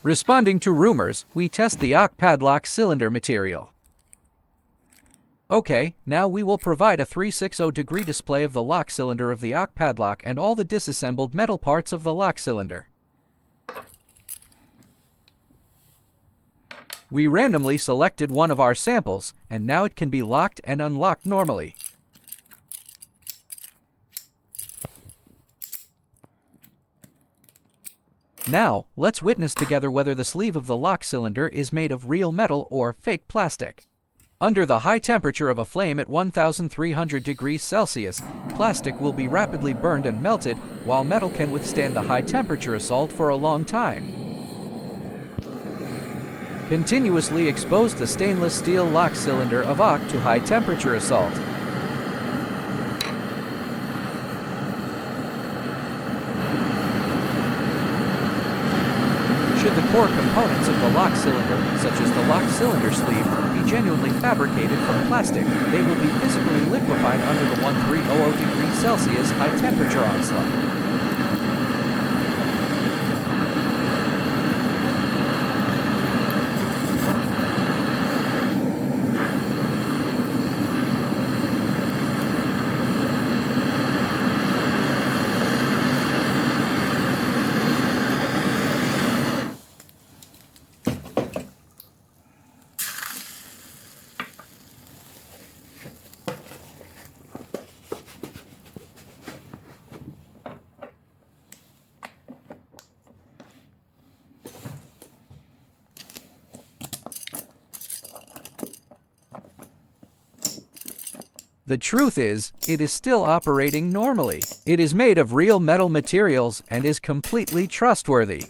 Responding to rumors, we test the OKG padlock cylinder material. Okay, now we will provide a 360-degree display of the lock cylinder of the OKG padlock and all the disassembled metal parts of the lock cylinder. We randomly selected one of our samples, and now it can be locked and unlocked normally. Now, let's witness together whether the sleeve of the lock cylinder is made of real metal or fake plastic. Under the high temperature of a flame at 1300 degrees Celsius, plastic will be rapidly burned and melted, while metal can withstand the high temperature assault for a long time. Continuously expose the stainless steel lock cylinder of OKG to high temperature assault. Should the core components of the lock cylinder, such as the lock cylinder sleeve, be genuinely fabricated from plastic, they will be physically liquefied under the 1300 degrees Celsius high temperature onslaught. The truth is, it is still operating normally. It is made of real metal materials and is completely trustworthy.